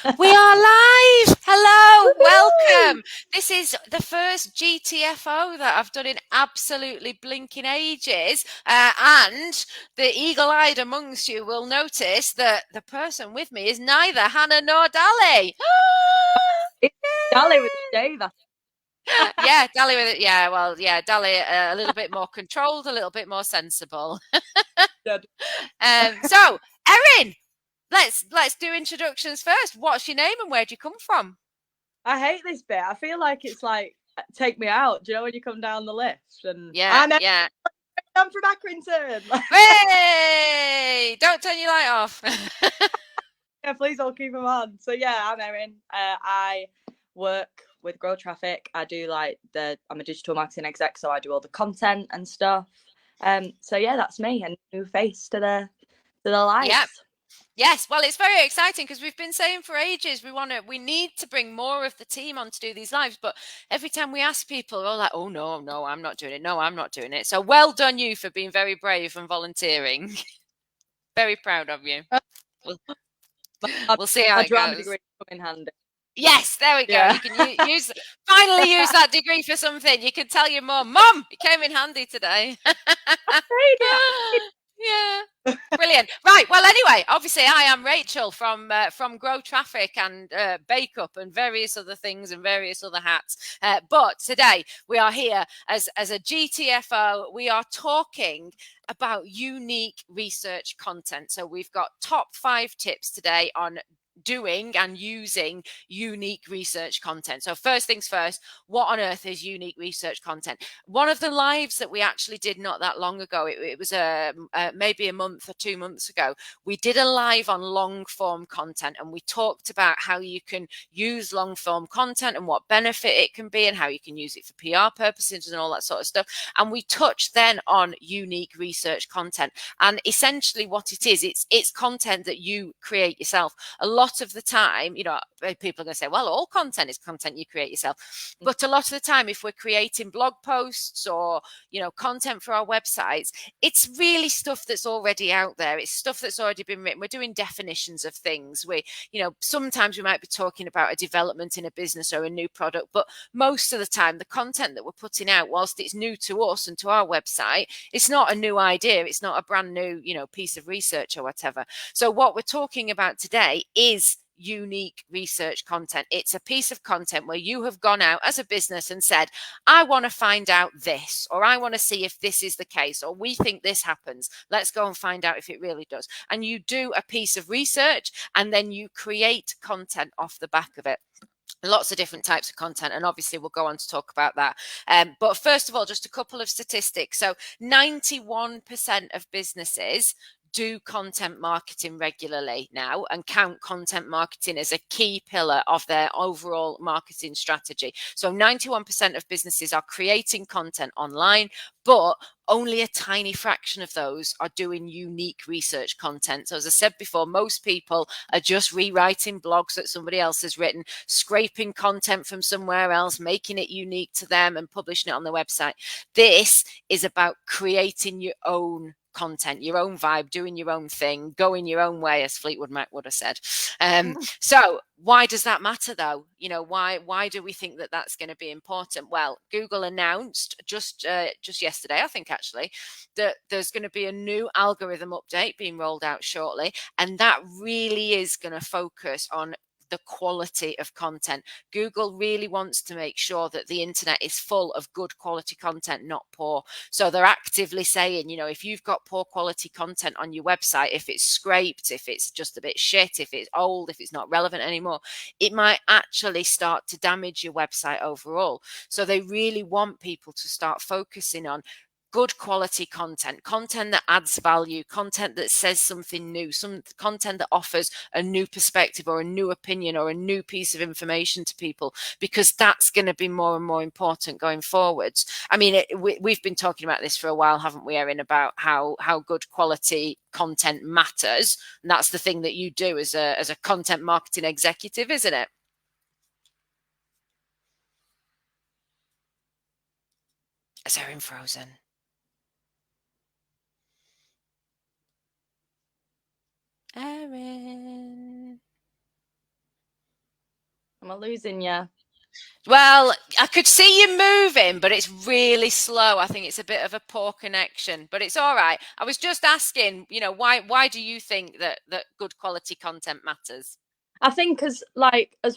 We are live. Hello, Woohoo! welcome. This is the first GTFO that I've done in absolutely blinking ages. And the eagle-eyed amongst you will notice that the person with me is neither Hannah nor Dali. It's Dolly with a J, that's Yeah, Dali with it. Yeah, well, yeah, Dali a little bit more controlled, a little bit more sensible. good. So, Erin, let's do introductions first. What's your name and where do you come from? I hate this bit. I feel like it's like take me out. Do you know when you come down the lift and Yeah, yeah. I'm from Accrington. Hey! Don't turn your light off. Yeah, please all keep them on. So yeah, I'm Erin. I work with Grow Traffic. I do I'm a digital marketing exec, so I do all the content and stuff. So yeah, that's me, a new face to the Yeah. lights. Yes. Well, it's very exciting because we've been saying for ages we need to bring more of the team on to do these lives. But every time we ask people, they're all like, "Oh no, no, I'm not doing it. No, I'm not doing it." So well done you for being very brave and volunteering. Very proud of you. We'll, My, we'll see how my it drama goes. degree come in handy. Yes, there we go. Yeah. You can use finally use that degree for something. You can tell your mum, it came in handy today. Yeah. Brilliant. Right. Well, anyway, obviously, I am Rachel from Grow Traffic and Bake Up and various other things and various other hats. But today we are here as a GTFO. We are talking about unique research content. So we've got top 5 tips today on doing and using unique research content. So first things first, what on earth is unique research content? One of the lives that we actually did not that long ago, it was maybe a month or 2 months ago, we did a live on long form content and we talked about how you can use long form content and what benefit it can be and how you can use it for PR purposes and all that sort of stuff. And we touched then on unique research content. And essentially what it is, it's content that you create yourself. A lot of the time, people are going to say, well, all content is content you create yourself. But a lot of the time, if we're creating blog posts or, content for our websites, it's really stuff that's already out there. It's stuff that's already been written. We're doing definitions of things. Sometimes we might be talking about a development in a business or a new product, but most of the time, the content that we're putting out, whilst it's new to us and to our website, it's not a new idea. It's not a brand new, piece of research or whatever. So what we're talking about today is unique research content. It's a piece of content where you have gone out as a business and said, I want to find out this, or I want to see if this is the case, or we think this happens. Let's go and find out if it really does. And you do a piece of research and then you create content off the back of it. Lots of different types of content, and obviously we'll go on to talk about that. But first of all, just a couple of statistics. So 91% of businesses do content marketing regularly now and count content marketing as a key pillar of their overall marketing strategy. So 91% of businesses are creating content online, but only a tiny fraction of those are doing unique research content. So as I said before, most people are just rewriting blogs that somebody else has written, scraping content from somewhere else, making it unique to them and publishing it on their website. This is about creating your own content, your own vibe, doing your own thing, going your own way, as Fleetwood Mac would have said. So why does that matter though? Why do we think that that's going to be important? Well, Google announced just yesterday, I think actually, that there's going to be a new algorithm update being rolled out shortly, and that really is going to focus on the quality of content. Google really wants to make sure that the internet is full of good quality content, not poor. So they're actively saying, if you've got poor quality content on your website, if it's scraped, if it's just a bit shit, if it's old, if it's not relevant anymore, it might actually start to damage your website overall. So they really want people to start focusing on good quality content that adds value, content that says something new, some content that offers a new perspective or a new opinion or a new piece of information to people, because that's going to be more and more important going forwards. I mean, we've been talking about this for a while, haven't we, Erin, about how good quality content matters. And that's the thing that you do as a content marketing executive, isn't it? Is Erin frozen? Erin. Am I losing you? Well, I could see you moving, but it's really slow. I think it's a bit of a poor connection, but it's all right. I was just asking, why do you think that good quality content matters? I think as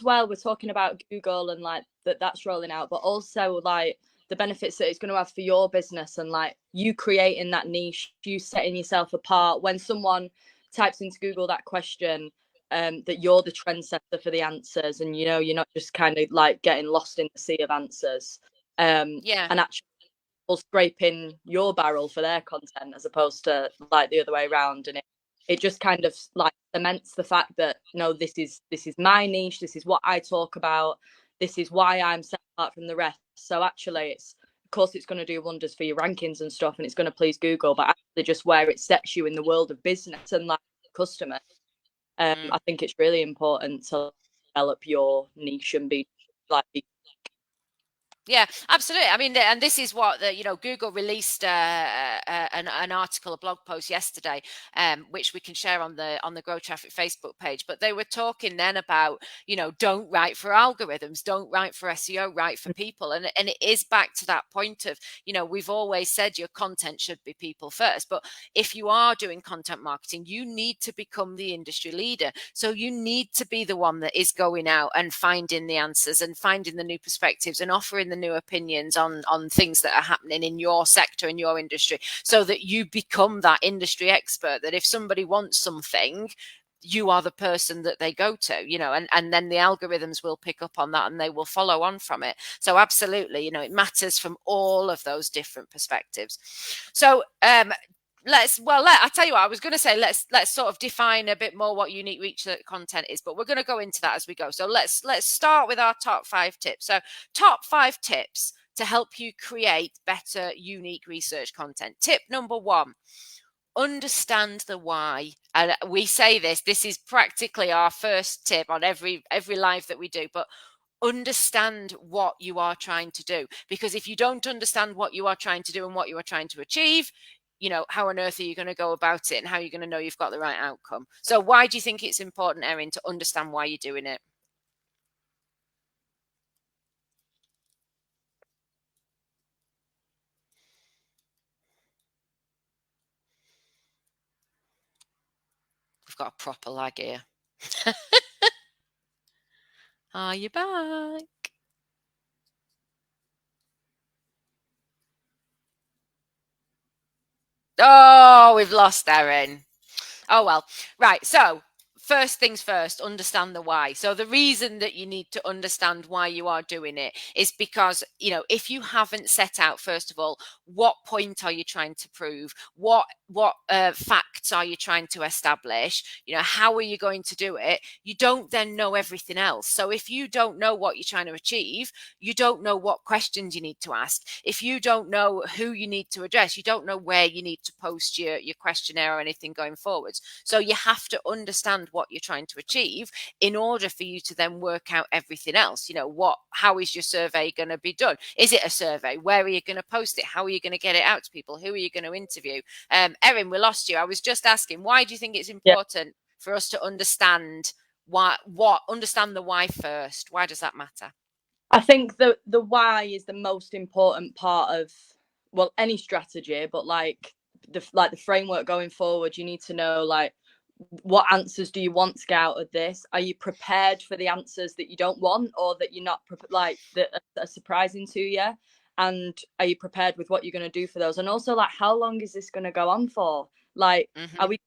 well, we're talking about Google and like that's rolling out, but also like the benefits that it's going to have for your business and like you creating that niche, you setting yourself apart. When someone types into Google that question, that you're the trendsetter for the answers, and you're not just kind of like getting lost in the sea of answers. Yeah. And actually scraping your barrel for their content as opposed to like the other way around, and it just kind of like cements the fact that no, this is my niche, this is what I talk about, this is why I'm set apart from the rest. So actually it's, of course, it's going to do wonders for your rankings and stuff, and it's going to please Google, but actually just where it sets you in the world of business and like customer, Mm. I think it's really important to develop your niche and be like Yeah, absolutely. I mean, and this is what Google released an article, a blog post yesterday, which we can share on the Grow Traffic Facebook page. But they were talking then about, don't write for algorithms, don't write for SEO, write for people, and it is back to that point of, we've always said your content should be people first. But if you are doing content marketing, you need to become the industry leader. So you need to be the one that is going out and finding the answers and finding the new perspectives and offering the new opinions on things that are happening in your sector, in your industry, so that you become that industry expert, that if somebody wants something, you are the person that they go to, and then the algorithms will pick up on that and they will follow on from it. So absolutely, it matters from all of those different perspectives. So I tell you what, I was going to say, let's sort of define a bit more what unique research content is, but we're going to go into that as we go. So let's start with our top 5 tips. So top 5 tips to help you create better unique research content. Tip number 1, understand the why. And we say this is practically our first tip on every live that we do, but understand what you are trying to do, because if you don't understand what you are trying to do and what you are trying to achieve, how on earth are you going to go about it, and how are you going to know you've got the right outcome? So why do you think it's important, Erin, to understand why you're doing it? We've got a proper lag here. Are you back? Oh, we've lost Erin. Oh, well. Right. So first things first, understand the why. So the reason that you need to understand why you are doing it is because, if you haven't set out, first of all, what point are you trying to prove? What facts are you trying to establish? How are you going to do it? You don't then know everything else. So if you don't know what you're trying to achieve, you don't know what questions you need to ask. If you don't know who you need to address, you don't know where you need to post your questionnaire or anything going forwards. So you have to understand what you're trying to achieve in order for you to then work out everything else. How is your survey going to be done? Is it a survey? Where are you going to post it? How are you going to get it out to people? Who are you going to interview? Erin, we lost you. I was just asking, why do you think it's yeah. important for us to understand understand the why first? Why does that matter? I think the why is the most important part of, well, any strategy, but like the framework going forward. You need to know like what answers do you want to get out of this? Are you prepared for the answers that you don't want, or that you're not like that are surprising to you? And are you prepared with what you're going to do for those? And also, like, how long is this going to go on for? Like, are Mm-hmm. we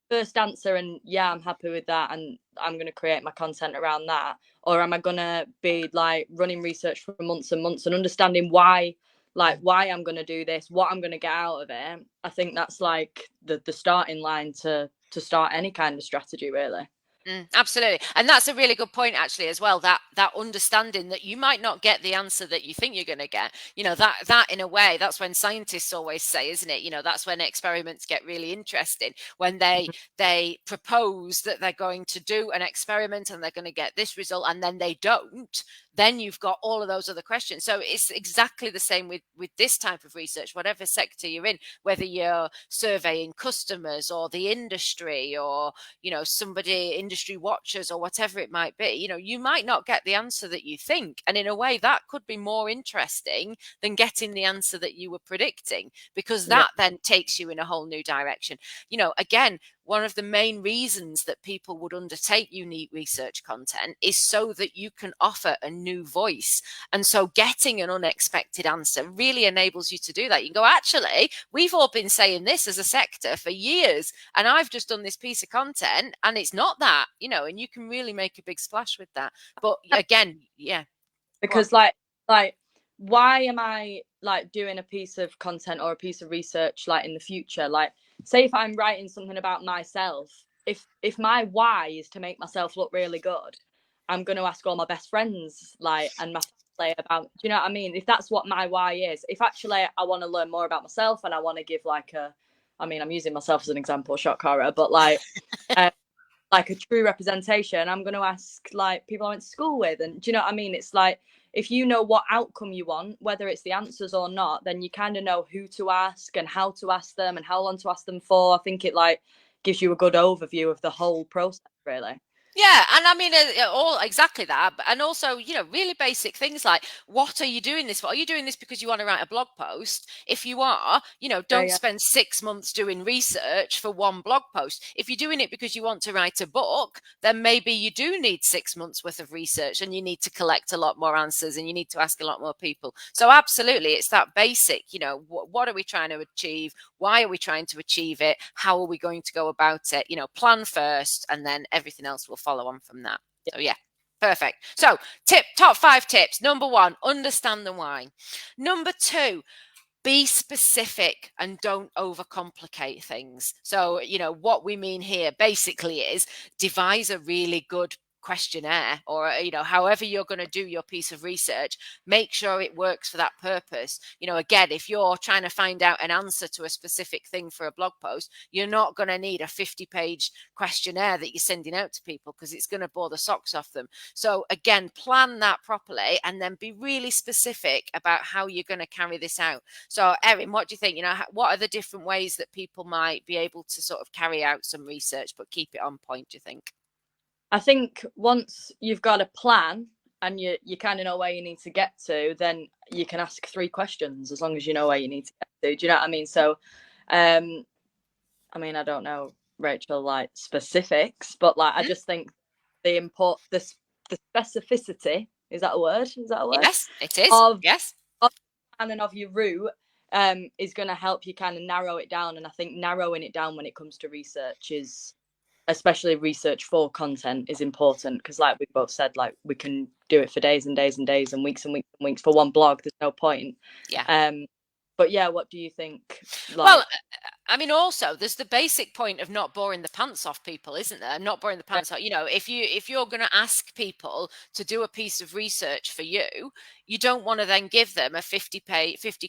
first answer and yeah, I'm happy with that and I'm going to create my content around that, or am I going to be like running research for months and months and understanding why, like why I'm going to do this, what I'm going to get out of it? I think that's like the starting line to start any kind of strategy, really. Absolutely, and that's a really good point actually as well. That understanding that you might not get the answer that you think you're going to get. That in a way, that's when scientists always say, isn't it? That's when experiments get really interesting, when they propose that they're going to do an experiment and they're going to get this result, and then they don't. Then you've got all of those other questions. So it's exactly the same with this type of research, whatever sector you're in, whether you're surveying customers or the industry, or somebody industry watchers or whatever it might be, you know, you might not get the answer that you think. And in a way, that could be more interesting than getting the answer that you were predicting, because that then takes you in a whole new direction. You know, again, one of the main reasons that people would undertake unique research content is so that you can offer a new voice. And so getting an unexpected answer really enables you to do that. You can go, actually, we've all been saying this as a sector for years, and I've just done this piece of content and it's not that, you know, and you can really make a big splash with that. But again, because like why am I like doing a piece of content or a piece of research like in the future? Like, say if I'm writing something about myself, if my why is to make myself look really good, I'm going to ask all my best friends like and my family about, do you know what I mean? If that's what my why is, if actually I want to learn more about myself and I want to give like a, I mean, I'm using myself as an example, shock horror, but like a true representation, I'm going to ask like people I went to school with. And do you know what I mean? It's like, if you know what outcome you want, whether it's the answers or not, then you kind of know who to ask and how to ask them and how long to ask them for. I think it like gives you a good overview of the whole process, really. Yeah, and I mean, all exactly that, and also, you know, really basic things like, what are you doing this for? Are you doing this because you want to write a blog post? If you are, you know, don't spend 6 months doing research for one blog post. If you're doing it because you want to write a book, then maybe you do need 6 months worth of research, and you need to collect a lot more answers, and you need to ask a lot more people. So absolutely, it's that basic, you know, what are we trying to achieve? Why are we trying to achieve it? How are we going to go about it? You know, plan first, and then everything else will follow on from that. So yeah, perfect. So top 5 tips. Number 1, understand the why. Number 2, be specific and don't overcomplicate things. So, you know, what we mean here basically is devise a really good questionnaire, or, you know, however you're going to do your piece of research, make sure it works for that purpose. You know, again, if you're trying to find out an answer to a specific thing for a blog post, you're not going to need a 50-page questionnaire that you're sending out to people, because it's going to bore the socks off them. So again, plan that properly and then be really specific about how you're going to carry this out. So Erin, what do you think? You know, what are the different ways that people might be able to sort of carry out some research but keep it on point, do you think? I think once you've got a plan and you kind of know where you need to get to, then you can ask 3 questions as long as you know where you need to get to. Do you know what I mean? So, I mean, I don't know, Rachel, like specifics, but like I just think the specificity, is that a word? Is that a word? Yes, it is. Yes. Of and of your route is going to help you kind of narrow it down. And I think narrowing it down when it comes to research is, especially research for content, is important, because like we both said, like we can do it for days and days and days and weeks and weeks and weeks for one blog. There's no point. Yeah. But yeah, what do you think? Like, Well, I mean, also there's the basic point of not boring the pants off people, isn't there? Not boring the pants off. You know, if you're going to ask people to do a piece of research for you, you don't want to then give them a 50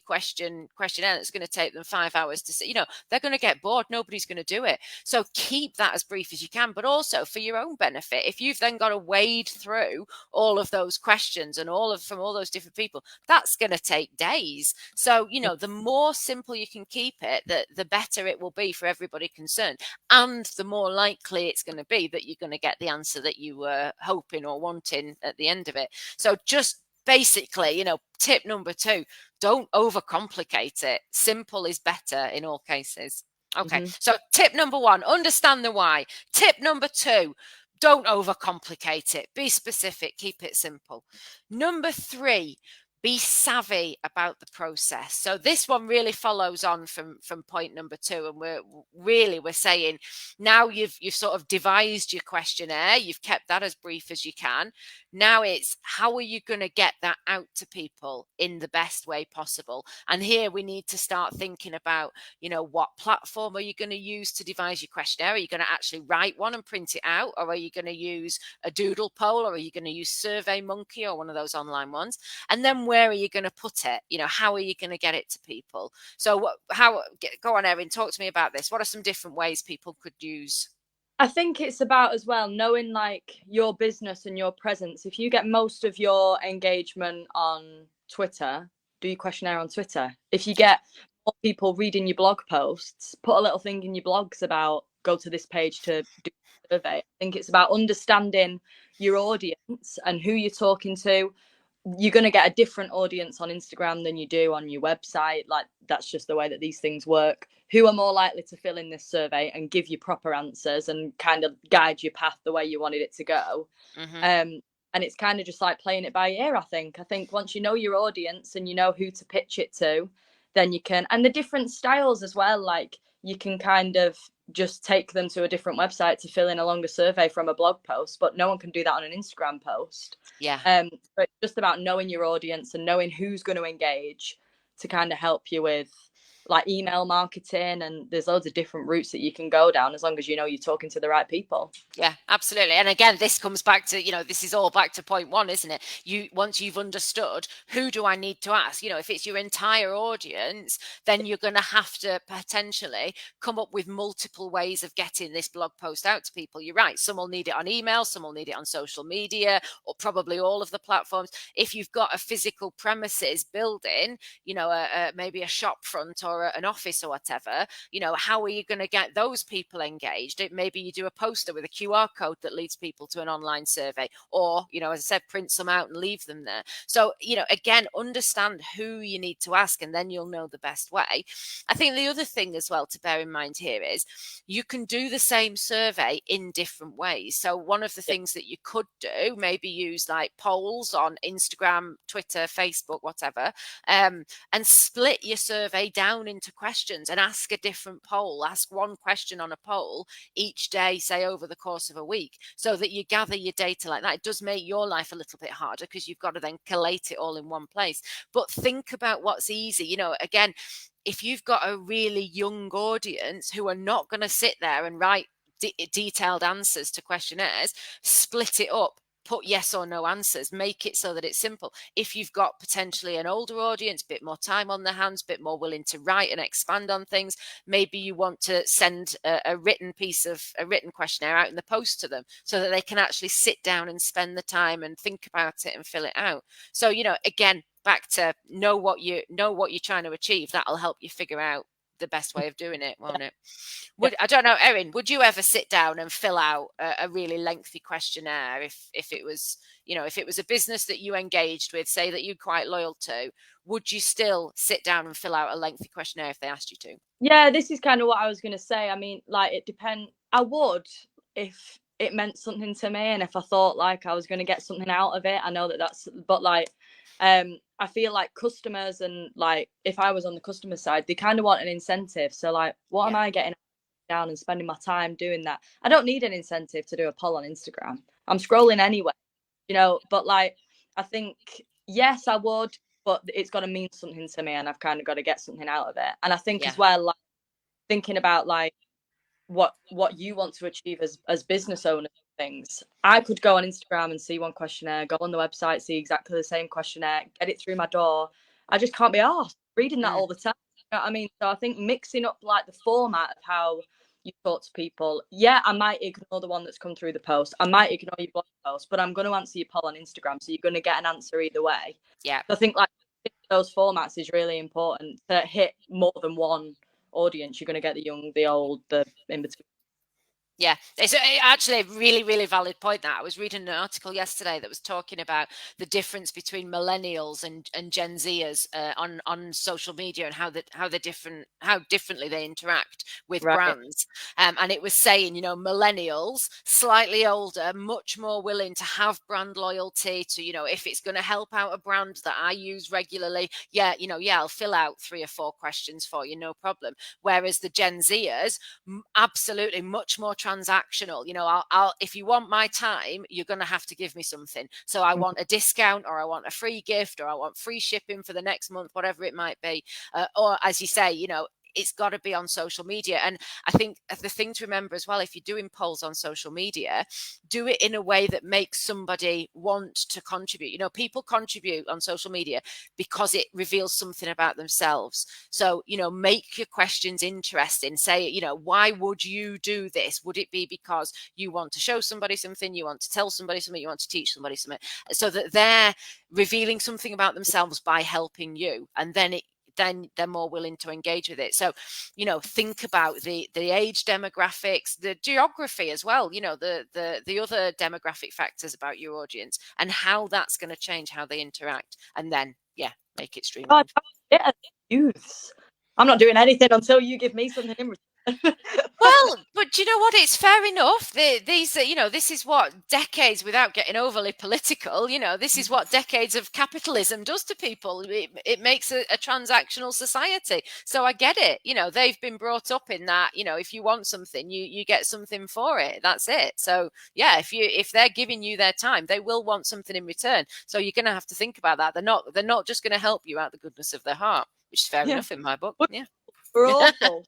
questionnaire that's going to take them 5 hours to see. You know, they're going to get bored. Nobody's going to do it. So keep that as brief as you can, but also for your own benefit. If you've then got to wade through all of those questions and from all those different people, that's going to take days. So, you know, the more simple you can keep it, the better it will be for everybody concerned, and the more likely it's going to be that you're going to get the answer that you were hoping or wanting at the end of it. So just basically, you know, tip number 2, don't overcomplicate it. Simple is better in all cases. Okay. So tip number 1, understand the why. Tip number 2, don't overcomplicate it. Be specific, keep it simple. Number 3, be savvy about the process. So this one really follows on from point number 2, and we're saying now you've sort of devised your questionnaire, you've kept that as brief as you can. Now it's, how are you going to get that out to people in the best way possible? And here we need to start thinking about, you know, what platform are you going to use to devise your questionnaire? Are you going to actually write one and print it out, or are you going to use a doodle poll, or are you going to use SurveyMonkey or one of those online ones? And then where are you going to put it? You know, how are you going to get it to people? So go on, Erin, talk to me about this. What are some different ways people could use? I think it's about as well knowing like your business and your presence. If you get most of your engagement on Twitter, do your questionnaire on Twitter. If you get more people reading your blog posts, put a little thing in your blogs about go to this page to do a survey. I think it's about understanding your audience and who you're talking to. You're going to get a different audience on Instagram than you do on your website. Like, that's just the way that these things work. Who are more likely to fill in this survey and give you proper answers and kind of guide your path the way you wanted it to go. And it's kind of just like playing it by ear. I think once you know your audience and you know who to pitch it to, then you can, and the different styles as well, like you can kind of just take them to a different website to fill in a longer survey from a blog post, but no one can do that on an Instagram post. So it's just about knowing your audience and knowing who's going to engage to kind of help you with like email marketing, and there's loads of different routes that you can go down as long as you know you're talking to the right people. Yeah, absolutely. And again, this comes back to, this is all back to point one, isn't it? Once you've understood who do I need to ask, if it's your entire audience, then you're going to have to potentially come up with multiple ways of getting this blog post out to people. You're right. Some will need it on email, some will need it on social media, or probably all of the platforms. If you've got a physical premises building, maybe a shop front or an office or whatever, how are you going to get those people engaged? Maybe you do a poster with a QR code that leads people to an online survey, or, as I said, print some out and leave them there. So, again, understand who you need to ask, and then you'll know the best way. I think the other thing as well to bear in mind here is you can do the same survey in different ways. So one of the things that you could do, maybe use like polls on Instagram, Twitter, Facebook, whatever, and split your survey down into questions and ask a different poll. Ask one question on a poll each day, say over the course of a week, so that you gather your data like that. It does make your life a little bit harder because you've got to then collate it all in one place. But think about what's easy. Again, if you've got a really young audience who are not going to sit there and write detailed answers to questionnaires, split it up. Put yes or no answers, make it so that it's simple. If you've got potentially an older audience, bit more time on their hands, bit more willing to write and expand on things, maybe you want to send a written questionnaire out in the post to them so that they can actually sit down and spend the time and think about it and fill it out. So, again, back to know what you're trying to achieve. That'll help you figure out the best way of doing it, won't it? I don't know, Erin, would you ever sit down and fill out a really lengthy questionnaire if it was, if it was a business that you engaged with, say that you're quite loyal to, would you still sit down and fill out a lengthy questionnaire if they asked you to? Yeah, this is kind of what I was going to say. I mean, like, it depends. I would if it meant something to me and if I thought like I was going to get something out of it. I know that's, but like, I feel like customers, and like if I was on the customer side, they kind of want an incentive. So like, what am I getting down and spending my time doing that? I don't need an incentive to do a poll on Instagram. I'm scrolling anyway, but like, I think, yes, I would, but it's got to mean something to me and I've kind of got to get something out of it. And I think as well, like thinking about like what you want to achieve as business owners things. I could go on Instagram and see one questionnaire, go on the website, see exactly the same questionnaire, get it through my door. I just can't be arsed reading that all the time. You know what I mean? So I think mixing up like the format of how you talk to people. Yeah, I might ignore the one that's come through the post. I might ignore your blog post, but I'm going to answer your poll on Instagram. So you're going to get an answer either way. Yeah. So I think like those formats is really important to hit more than one audience. You're going to get the young, the old, the in between. Yeah, it's actually a really, really valid point. That I was reading an article yesterday that was talking about the difference between millennials and Gen Zers on social media and how differently they interact with brands. And it was saying, millennials, slightly older, much more willing to have brand loyalty to, if it's going to help out a brand that I use regularly, I'll fill out 3 or 4 questions for you, no problem. Whereas the Gen Zers, absolutely much more transactional. I'll if you want my time, you're going to have to give me something. So I want a discount, or I want a free gift, or I want free shipping for the next month, whatever it might be. Or as you say, it's got to be on social media. And I think the thing to remember as well, if you're doing polls on social media, do it in a way that makes somebody want to contribute. People contribute on social media because it reveals something about themselves. So, make your questions interesting. Say, why would you do this? Would it be because you want to show somebody something, you want to tell somebody something, you want to teach somebody something, so that they're revealing something about themselves by helping you? And then then they're more willing to engage with it. So, you know, think about the age demographics, the geography as well, you know, the other demographic factors about your audience and how that's going to change how they interact. And then, yeah, make it streamlined. Yeah, youths. I'm not doing anything until you give me something in return. Well, but do you know what? It's fair enough. These, you know, this is what decades, without getting overly political, you know, this is what decades of capitalism does to people. It makes a transactional society. So I get it. You know, they've been brought up in that, you know, if you want something, you get something for it. That's it. So yeah, if they're giving you their time, they will want something in return. So you're going to have to think about that. They're not just going to help you out the goodness of their heart, which is fair enough in my book. Yeah. We're awful.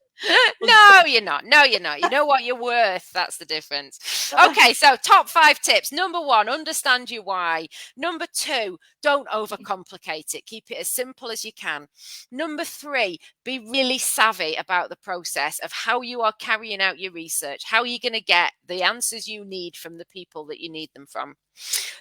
No, you're not. No, you're not. You know what you're worth. That's the difference. Okay, so top 5 tips. Number 1, understand your why. Number 2, don't overcomplicate it. Keep it as simple as you can. Number 3, be really savvy about the process of how you are carrying out your research. How are you going to get the answers you need from the people that you need them from?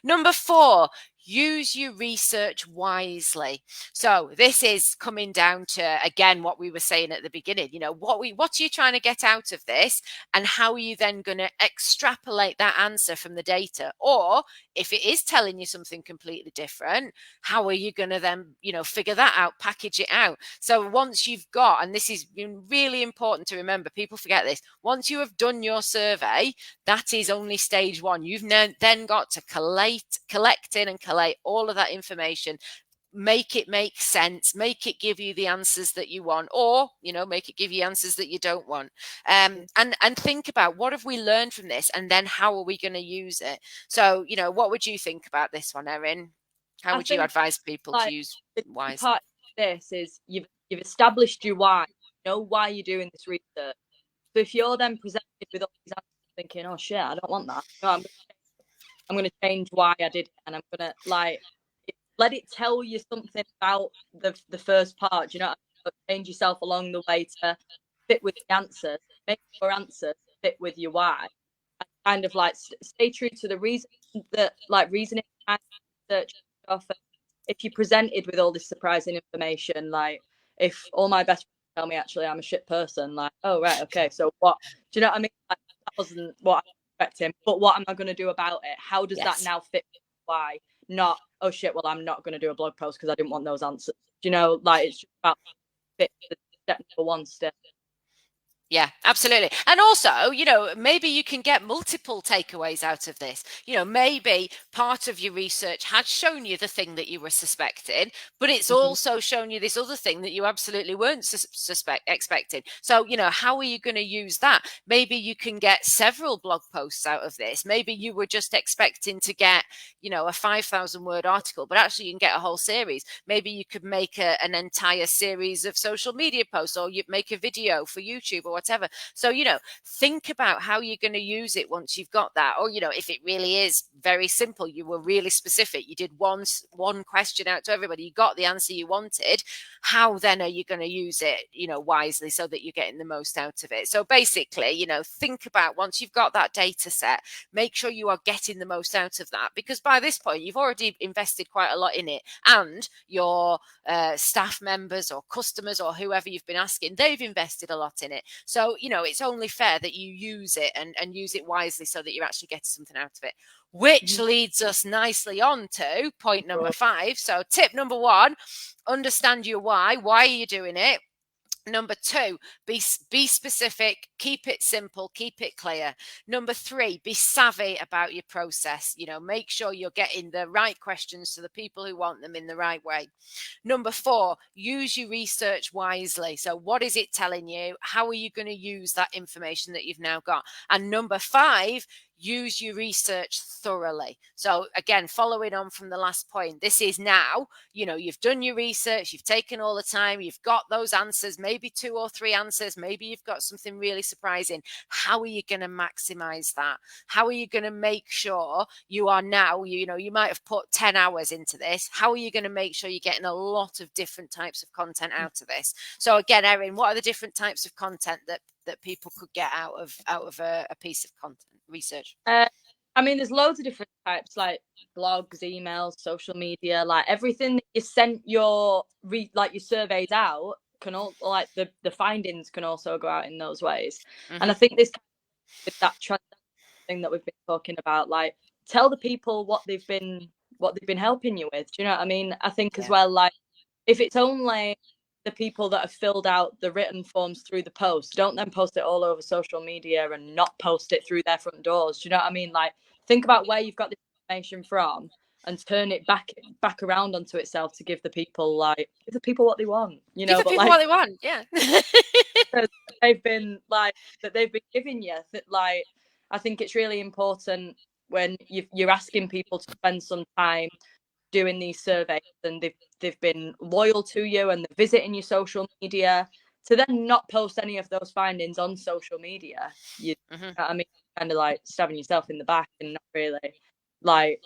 Number 4, use your research wisely. So this is coming down to, again, what we were saying at the beginning, you know, what are you trying to get out of this, and how are you then going to extrapolate that answer from the data? Or if it is telling you something completely different, how are you going to then, you know, figure that out, package it out? So once you've got, and this is really important to remember, people forget this, once you have done your survey, that is only stage 1. You've then got to collect in and collect all of that information, make it make sense, make it give you the answers that you want, or, you know, make it give you answers that you don't want. And think about, what have we learned from this, and then how are we going to use it? So, you know, what would you think about this one, Erin? How would you advise people to use wise? Part of this is you've established your why. You know why you're doing this research. So if you're then presented with all these answers thinking, oh shit, I don't want that, no, I'm going to change why I did it, and I'm going to let it tell you something about the first part. You know, change yourself along the way to fit with the answers, make your answers fit with your why, and kind of stay true to the reason, that reasoning and research stuff. If you're presented with all this surprising information, like if all my best friends tell me actually I'm a shit person, like, oh right, okay, so what? Do you know what I mean? Like, that wasn't what I was expecting, but what am I going to do about it? How does that now fit with why? Not, oh shit, well, I'm not going to do a blog post because I didn't want those answers. Do you know, like, it's just about fit the step number 1 step. Yeah, absolutely. And also, you know, maybe you can get multiple takeaways out of this. You know, maybe part of your research had shown you the thing that you were suspecting, but it's also shown you this other thing that you absolutely weren't expecting. So, you know, how are you going to use that? Maybe you can get several blog posts out of this. Maybe you were just expecting to get, you know, a 5,000 word article, but actually you can get a whole series. Maybe you could make an entire series of social media posts, or you make a video for YouTube or whatever. So, you know, think about how you're going to use it once you've got that. Or, you know, if it really is very simple, you were really specific, you did one question out to everybody, you got the answer you wanted, how then are you going to use it, you know, wisely, so that you're getting the most out of it? So basically, you know, think about, once you've got that data set, make sure you are getting the most out of that, because by this point you've already invested quite a lot in it, and your staff members or customers or whoever you've been asking, they've invested a lot in it. So, you know, it's only fair that you use it and use it wisely, so that you're actually getting something out of it. Which leads us nicely on to point number 5. So tip number 1, understand your why. Why are you doing it? Number 2, be specific, keep it simple, keep it clear. Number 3, be savvy about your process. You know, make sure you're getting the right questions to the people who want them in the right way. Number 4, use your research wisely. So what is it telling you? How are you going to use that information that you've now got? And number 5, use your research thoroughly. So again, following on from the last point, this is now, you know, you've done your research, you've taken all the time, you've got those answers, maybe 2 or 3 answers, maybe you've got something really surprising. How are you going to maximize that? How are you going to make sure you are now, you know, you might have put 10 hours into this. How are you going to make sure you're getting a lot of different types of content out of this? So again, Erin, what are the different types of content that people could get out of a piece of content research? I mean, there's loads of different types, like blogs, emails, social media, like everything that you sent your your surveys out can all like the findings can also go out in those ways. And I think this with that thing that we've been talking about, like tell the people what they've been helping you with. Do you know what I mean? I think as well, like if it's only the people that have filled out the written forms through the post, don't then post it all over social media and not post it through their front doors. Do you know what I mean? Like think about where you've got this information from and turn it back around onto itself to give the people what they want, you know. Give the people what they want, yeah. they've been giving you that, like I think it's really important when you're asking people to spend some time doing these surveys and they've been loyal to you and they're visiting your social media, to then not post any of those findings on social media. I mean, kind of like stabbing yourself in the back and not really like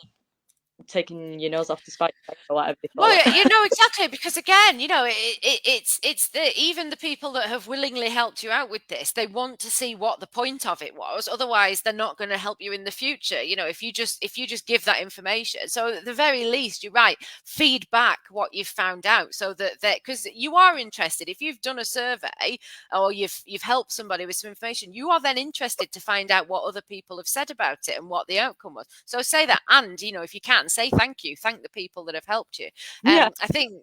taking your nose off to spite or whatever they call it. You know, exactly, because again, you know, it's the even the people that have willingly helped you out with this, they want to see what the point of it was. Otherwise, they're not going to help you in the future. You know, if you just give that information. So at the very least, you're right, feed back what you've found out, so that because you are interested. If you've done a survey or you've helped somebody with some information, you are then interested to find out what other people have said about it and what the outcome was. So say that, and you know, if you can, say thank you, thank the people that have helped you. Yeah. I think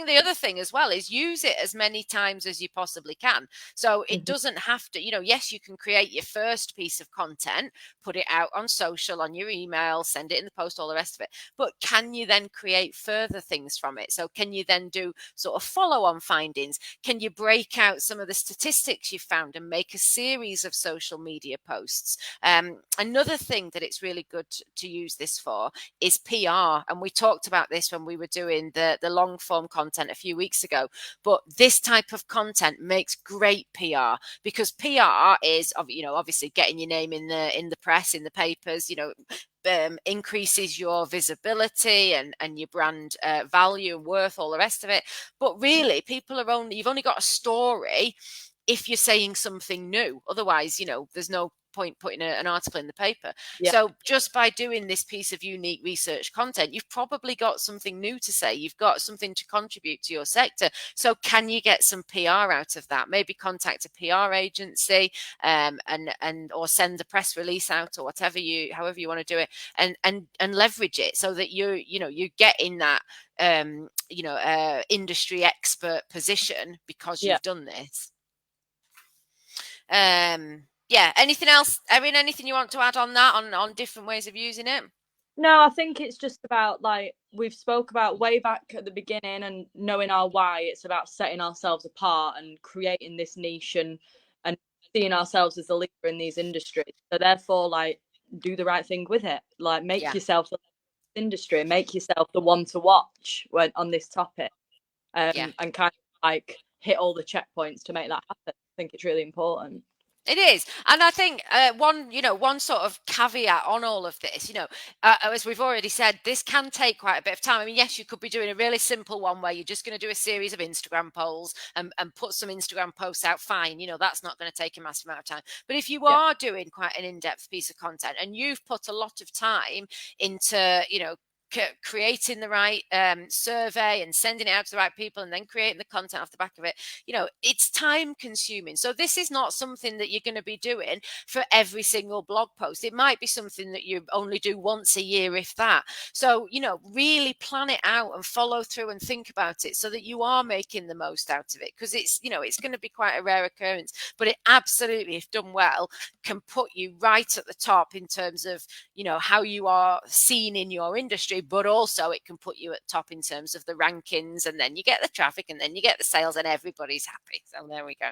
the other thing as well is use it as many times as you possibly can. So it doesn't have to, you know, yes, you can create your first piece of content, put it out on social, on your email, send it in the post, all the rest of it. But can you then create further things from it? So can you then do sort of follow-on findings? Can you break out some of the statistics you've found and make a series of social media posts? Another thing that it's really good to use this for is PR. And we talked about this when we were doing the long form content a few weeks ago. But this type of content makes great PR, because PR is, you know, obviously getting your name in the press, in the papers, you know, increases your visibility and your brand value and worth, all the rest of it. But really, you've only got a story if you're saying something new. Otherwise, you know, there's no point putting an article in the paper. Yeah. So just by doing this piece of unique research content, you've probably got something new to say. You've got something to contribute to your sector. So can you get some PR out of that? Maybe contact a PR agency and or send a press release out, or however you want to do it, and leverage it so that you get in that industry expert position because you've done this. Anything else, Erin? Anything you want to add on that, on different ways of using it? No, I think it's just about, like we've spoke about way back at the beginning, and knowing our why. It's about setting ourselves apart and creating this niche and seeing ourselves as the leader in these industries. So therefore, like, do the right thing with it. Like, make yourself the industry, make yourself the one to watch when on this topic, and kind of like hit all the checkpoints to make that happen. I think it's really important. It is. And I think one sort of caveat on all of this, as we've already said, this can take quite a bit of time. I mean, yes, you could be doing a really simple one where you're just going to do a series of Instagram polls and put some Instagram posts out. Fine. That's not going to take a massive amount of time. But if you are doing quite an in-depth piece of content and you've put a lot of time into, creating the right survey and sending it out to the right people and then creating the content off the back of it, it's time consuming. So this is not something that you're going to be doing for every single blog post. It might be something that you only do once a year, if that. So, really plan it out and follow through and think about it so that you are making the most out of it, because it's going to be quite a rare occurrence, but it absolutely, if done well, can put you right at the top in terms of, how you are seen in your industry, but also it can put you at top in terms of the rankings, and then you get the traffic and then you get the sales and everybody's happy. So there we go.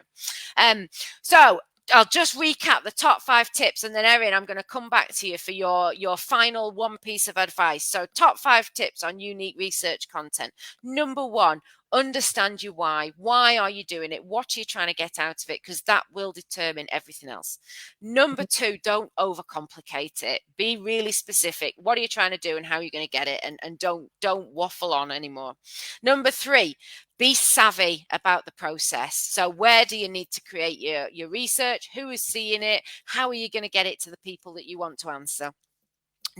So I'll just recap the top 5 tips, and then Erin, I'm going to come back to you for your final one piece of advice. So top 5 tips on unique research content. Number 1, understand your why. Why are you doing it? What are you trying to get out of it? Because that will determine everything else. Number 2, don't overcomplicate it. Be really specific. What are you trying to do and how are you going to get it? And don't waffle on anymore. Number 3, be savvy about the process. So where do you need to create your research? Who is seeing it? How are you going to get it to the people that you want to answer?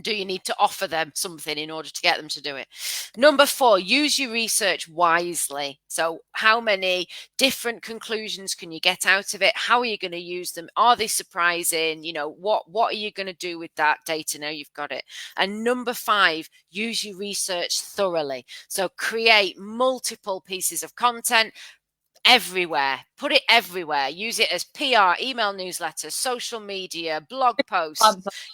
Do you need to offer them something in order to get them to do it? Number 4, use your research wisely. So how many different conclusions can you get out of it? How are you going to use them? Are they surprising? What are you going to do with that data now you've got it? And number 5, use your research thoroughly. So create multiple pieces of content everywhere. Put it everywhere. Use it as PR, email newsletters, social media, blog posts.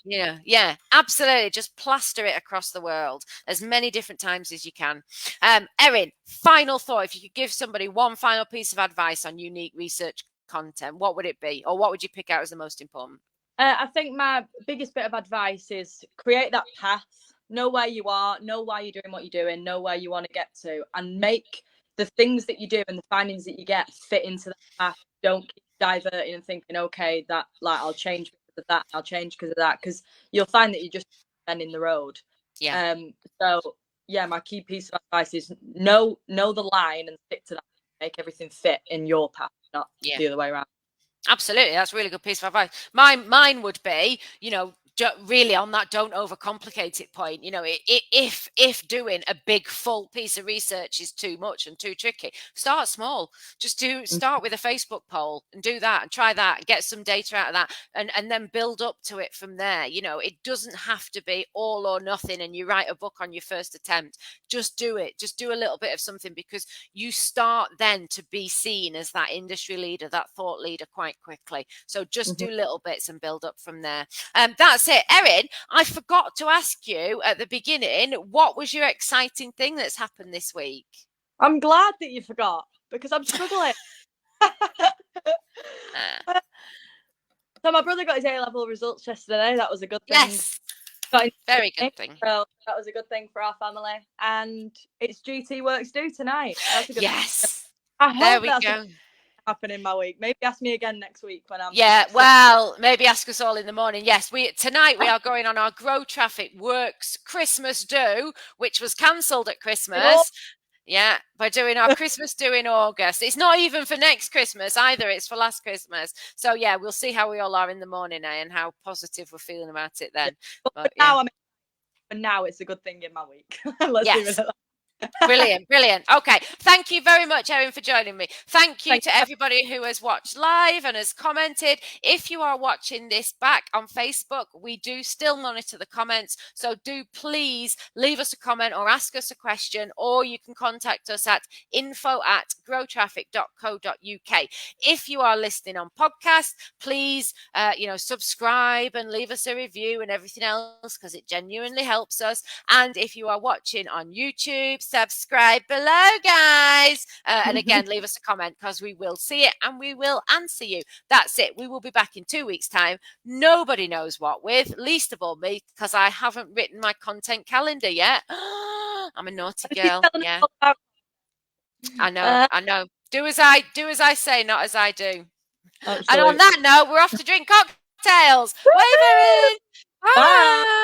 Yeah, absolutely. Just plaster it across the world as many different times as you can. Erin, final thought. If you could give somebody one final piece of advice on unique research content, what would it be? Or what would you pick out as the most important? I think my biggest bit of advice is create that path. Know where you are, know why you're doing what you're doing, know where you want to get to, and make the things that you do and the findings that you get fit into that path. Don't keep diverting and thinking, okay, that like I'll change because of that, I'll change because of that, because you'll find that you're just bending the road. Yeah. So yeah, my key piece of advice is know the line and stick to that. Make everything fit in your path, not the other way around. Absolutely, that's a really good piece of advice. Mine would be, really on that don't overcomplicate it point. If doing a big full piece of research is too much and too tricky, start small. Just start with a Facebook poll and do that and try that and get some data out of that, and then build up to it from there. It doesn't have to be all or nothing and you write a book on your first attempt. Just do it. Just do a little bit of something, because you start then to be seen as that industry leader, that thought leader quite quickly. So just do little bits and build up from there. That's it. Erin, I forgot to ask you at the beginning, what was your exciting thing that's happened this week? I'm glad that you forgot, because I'm struggling. So my brother got his A-level results yesterday. That was a good thing. Yes. Very good thing. So that was a good thing for our family. And it's GT Works due tonight. That's a good Yes. thing. I hope there we go. Happen in my week. Maybe ask me again next week when I'm well, maybe ask us all in the morning. Yes, tonight we are going on our Grow Traffic Works Christmas do, which was cancelled at Christmas. Yeah, by doing our Christmas do in August. It's not even for next Christmas either. It's for last Christmas. So yeah, we'll see how we all are in the morning, and how positive we're feeling about it then. But now it's a good thing in my week. Let's leave it at that. Brilliant. Okay, thank you very much, Erin, for joining me. Thank you to everybody who has watched live and has commented. If you are watching this back on Facebook, we do still monitor the comments, so do please leave us a comment or ask us a question, or you can contact us at info@growtraffic.co.uk. If you are listening on podcast, please subscribe and leave us a review and everything else, because it genuinely helps us. And if you are watching on YouTube, subscribe below, guys, and again, leave us a comment, because we will see it and we will answer you. That's it. We will be back in 2 weeks' time. Nobody knows what with, least of all me, because I haven't written my content calendar yet. I'm a naughty girl. Yeah, I know. Do as I say, not as I do. Absolutely. And on that note, we're off to drink cocktails. Wave, Erin. Bye.